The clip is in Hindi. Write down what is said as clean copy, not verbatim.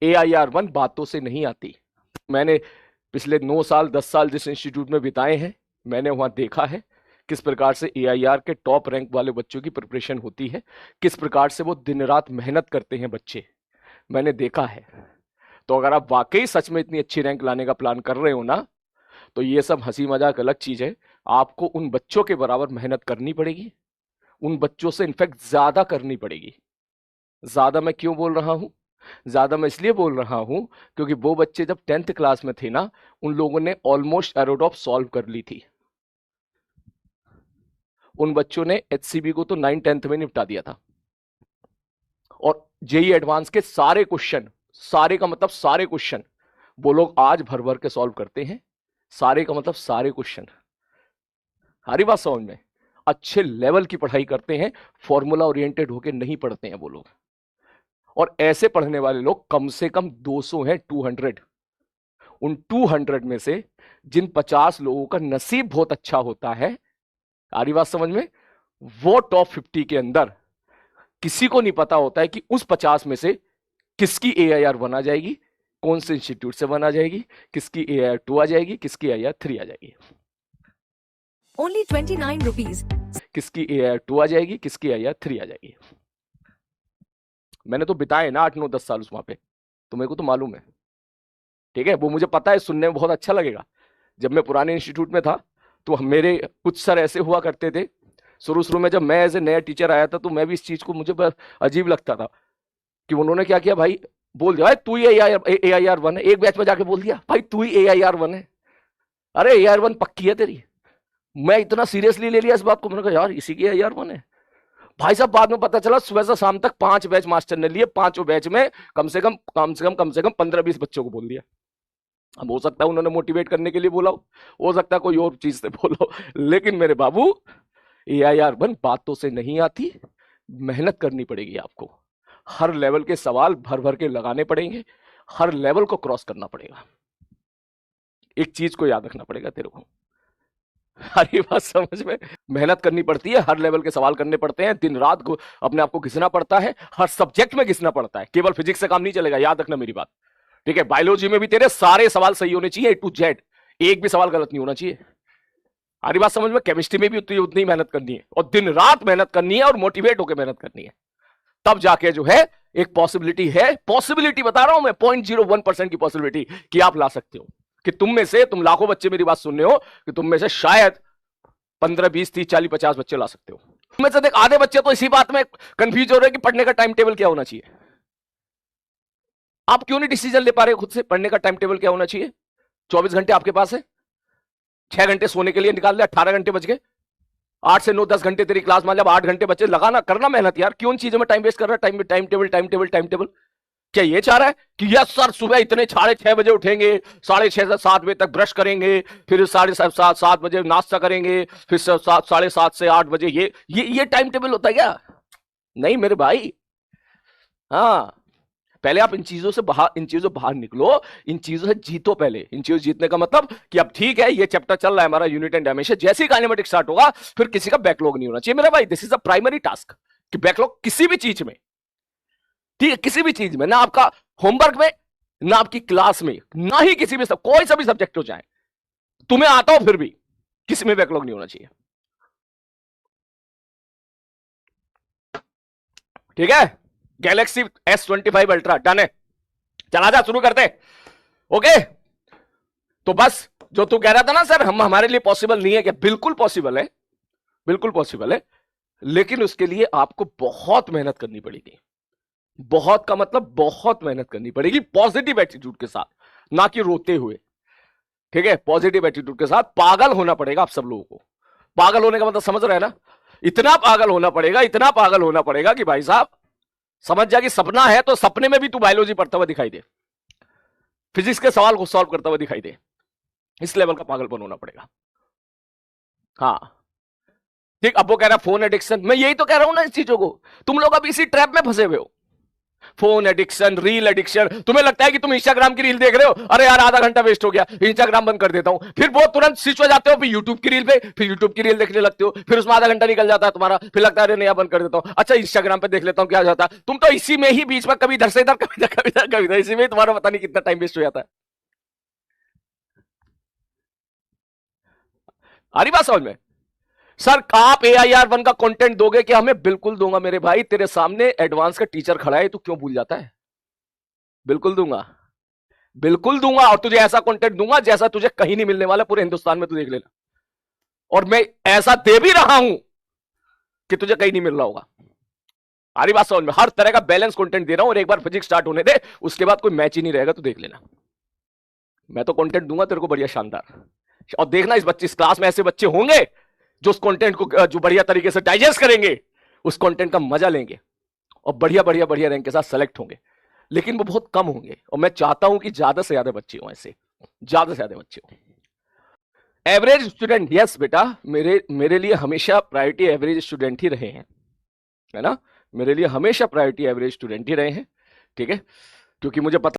AIR1 बातों से नहीं आती। मैंने पिछले 9 साल 10 साल जिस इंस्टीट्यूट में बिताए हैं, मैंने वहां देखा है किस प्रकार से AIR के टॉप रैंक वाले बच्चों की प्रिपरेशन होती है, किस प्रकार से वो दिन रात मेहनत करते हैं बच्चे, मैंने देखा है। तो अगर आप वाकई सच में इतनी अच्छी रैंक लाने का प्लान कर रहे हो ना, तो ये सब हंसी मजाक अलग चीज है। आपको उन बच्चों के बराबर मेहनत करनी पड़ेगी, उन बच्चों से इनफैक्ट ज्यादा करनी पड़ेगी। ज्यादा मैं क्यों बोल रहा हूं? ज्यादा मैं इसलिए बोल रहा हूं क्योंकि वो बच्चे जब 10th क्लास में थे ना, उन लोगों ने ऑलमोस्ट एरोडॉप सॉल्व कर ली थी। उन बच्चों ने HCB को तो 9th 10th में निपटा दिया था। और JEE एडवांस के सारे क्वेश्चन, सारे का मतलब सारे क्वेश्चन, वो लोग आज भर भर के सॉल्व करते हैं। सारे का मतलब सारे क्वेश्चन। हरी बात समझ में? अच्छे लेवल की पढ़ाई करते हैं, फॉर्मूला ओरिएंटेड होके नहीं पढ़ते हैं वो लोग। और ऐसे पढ़ने वाले लोग कम से कम 200 हैं, 200। उन 200 में से जिन 50 लोगों का नसीब बहुत अच्छा होता है, आ रही बात समझ में, वो टॉप 50 के अंदर, किसी को नहीं पता होता है कि उस 50 में से किसकी AIR1 आ जाएगी, कौन से इंस्टीट्यूट से बना जाएगी, किसकी AIR2 आ जाएगी, किसकी AIR3 आ जाएगी। Only 29 rupees. किसकी AIR2 आ जाएगी, किसकी AIR3 आ जाएगी। मैंने तो बिताए ना 8 9 10 साल उस वहां पे, तो मेरे को तो मालूम है। ठीक है, वो मुझे पता है, सुनने में बहुत अच्छा लगेगा। जब मैं पुराने इंस्टीट्यूट में था तो मेरे कुछ सर ऐसे हुआ करते थे। शुरू शुरू में जब मैं एज ए नया टीचर आया था तो मैं भी इस चीज को, मुझे बड़ा अजीब लगता था कि उन्होंने क्या किया भाई, बोल दिया भाई तू ही AIR1 है। एक बैच में जाके बोल दिया भाई तू ही AIR1 है। अरे AIR1 पक्की है तेरी। मैं इतना सीरियसली ले लिया इस बात को, मैंने कहा यार इसी की AIR1 है। भाई साहब बाद में पता चला सुबह से शाम तक 5 बैच मास्टर ने लिए, 5 बैच में कम से कम 15 20 बच्चों को बोल दिया। अब हो सकता है उन्होंने मोटिवेट करने के लिए बोला हो सकता है कोई और चीज से बोला हो, लेकिन मेरे बाबू AIR1 बातों से नहीं आती, मेहनत करनी पड़ेगी आपको। हर लेवल के सवाल भर भर के लगाने पड़ेंगे, हर लेवल को क्रॉस करना पड़ेगा। एक चीज को याद रखना पड़ेगा तेरे को, हरी बात समझ में, मेहनत करनी पड़ती है, हर लेवल के सवाल करने पड़ते हैं, दिन रात को अपने आप को घिसना पड़ता है, हर सब्जेक्ट में घिसना पड़ता है। केवल फिजिक्स से काम नहीं चलेगा, याद रखना मेरी बात। ठीक है, बायोलॉजी में भी तेरे सारे सवाल सही होने चाहिए, A to Z, एक भी सवाल गलत नहीं होना चाहिए। हरी बात समझ में? केमिस्ट्री में भी उतनी मेहनत करनी है, और दिन रात मेहनत करनी है, और मोटिवेट होकर मेहनत करनी है। तब जाके जो है एक पॉसिबिलिटी है, पॉसिबिलिटी बता रहा हूं मैं, 0.01% की पॉसिबिलिटी कि आप ला सकते हो। कि तुम में से, तुम लाखों बच्चे मेरी बात सुन रहे हो, कि तुम में से शायद 15 20 30 40 50 बच्चे ला सकते हो। तुम में से देख आधे बच्चे तो इसी बात में कंफ्यूज हो रहे हैं कि पढ़ने का टाइम टेबल क्या होना चाहिए। आप क्यों नहीं डिसीजन ले पा रहे खुद से, पढ़ने का टाइम टेबल क्या होना चाहिए? 24 घंटे आपके पास है, 6 घंटे सोने के लिए निकाल ले, 18 घंटे बच गए। 8 से 9 10 घंटे तेरी क्लास मान, जब 8 घंटे बच्चे लगाना, करना मेहनत यार। क्यों चीजों में टाइम वेस्ट कर रहा है? Time table. क्या ये चाह रहा है कि यस सर सुबह इतने 6:30 बजे उठेंगे, 6:30 से 7 बजे तक ब्रश करेंगे, फिर 7:30 बजे नाश्ता करेंगे, फिर 7:30 से 8 बजे, ये टाइम टेबल होता है क्या? नहीं मेरे भाई। हाँ, पहले आप इन चीजों बाहर निकलो, इन चीजों से जीतो। पहले इन चीजों जीतने का मतलब कि अब ठीक है, ये चैप्टर चल रहा है हमारा यूनिट एंड डायमेंशन, जैसे ही काइनेमेटिक्स स्टार्ट होगा फिर किसी का बैकलॉग नहीं होना चाहिए मेरा भाई। This is the primary task, कि बैकलॉग किसी भी चीज में, ठीक है, किसी भी चीज में, ना आपका होमवर्क में, ना आपकी क्लास में, ना ही किसी भी कोई सा भी सब्जेक्ट हो जाए, तुम्हें आता हो फिर भी किसी में बैकलॉग नहीं होना चाहिए। ठीक है, गैलेक्सी S25 अल्ट्रा डन है, चला जा, शुरू करते। ओके, तो बस जो तू कह रहा था ना सर हम हमारे लिए पॉसिबल नहीं है, क्या बिल्कुल पॉसिबल है, बिल्कुल पॉसिबल है। लेकिन उसके लिए आपको बहुत मेहनत करनी पड़ेगी। बहुत का मतलब बहुत मेहनत करनी पड़ेगी, पॉजिटिव एटीट्यूड के साथ, ना कि रोते हुए। ठीक है, पॉजिटिव एटीट्यूड के साथ। पागल होना पड़ेगा आप सब लोगों को। पागल होने का मतलब समझ रहे हैं ना? इतना पागल होना पड़ेगा, इतना पागल होना पड़ेगा कि भाई साहब समझ जा कि सपना है तो सपने में भी तू बायोलॉजी पढ़ता हुआ दिखाई दे, फिजिक्स के सवाल को सॉल्व करता हुआ दिखाई दे। इस लेवल का पागलपन होना पड़ेगा। हाँ ठीक, अब वो कह रहा है फोन एडिक्शन, मैं यही तो कह रहा हूं ना इस चीजों को। तुम लोग अब इसी ट्रैप में फंसे हुए हो। Phone addiction, reel addiction. तुम्हें लगता है कि तुम इंस्टाग्राम की रील देख रहे हो, अरे यार आधा घंटा वेस्ट हो गया, इंस्टाग्राम बंद कर देता हूं, फिर वो तुरंत स्विच हो जाते हो फिर यूट्यूब की रील पे, फिर यूट्यूब की रील देखने लगते हो, फिर उसमें आधा घंटा निकल जाता है तुम्हारा, फिर लगता है अरे नहीं बंद कर देता हूं, अच्छा इंस्टाग्राम पे देख लेता हूं, क्या जाता है। तुम तो इसी में ही बीच में कभी इधर से इधर, कभी इधर, कभी इधर, कभी इधर, इसी में तुम्हारा पता नहीं कितना टाइम वेस्ट हो जाता है। आ रही बात समझ में? सर आप AIR 1 का कंटेंट दोगे क्या हमें? बिल्कुल दूंगा मेरे भाई, तेरे सामने एडवांस का टीचर खड़ा है, तू क्यों भूल जाता है? बिल्कुल दूंगा, बिल्कुल दूंगा, और तुझे ऐसा कंटेंट दूंगा जैसा तुझे कहीं नहीं मिलने वाला पूरे हिंदुस्तान में, तू देख लेना। और मैं ऐसा दे भी रहा हूं कि तुझे कहीं नहीं मिल रहा होगा। आ रही बात समझ में? हर तरह का बैलेंस कंटेंट दे रहा हूं, और एक बार फिजिक्स स्टार्ट होने दे, उसके बाद कोई मैच ही नहीं रहेगा, तू देख लेना। मैं तो कंटेंट दूंगा तेरे को बढ़िया शानदार, और देखना इस क्लास में ऐसे बच्चे होंगे जो उस कंटेंट को जो बढ़िया तरीके से डाइजेस्ट करेंगे, उस कंटेंट का मजा लेंगे, और बढ़िया बढ़िया बढ़िया रैंक के साथ सेलेक्ट होंगे। लेकिन वो बहुत कम होंगे, और मैं चाहता हूं कि ज्यादा से ज्यादा बच्चे हों, ऐसे ज्यादा से ज्यादा बच्चे हों। एवरेज स्टूडेंट, यस बेटा, मेरे लिए हमेशा प्रायोरिटी एवरेज स्टूडेंट ही रहे हैं, है ना। मेरे लिए हमेशा प्रायोरिटी एवरेज स्टूडेंट ही रहे हैं, ठीक है, क्योंकि मुझे पता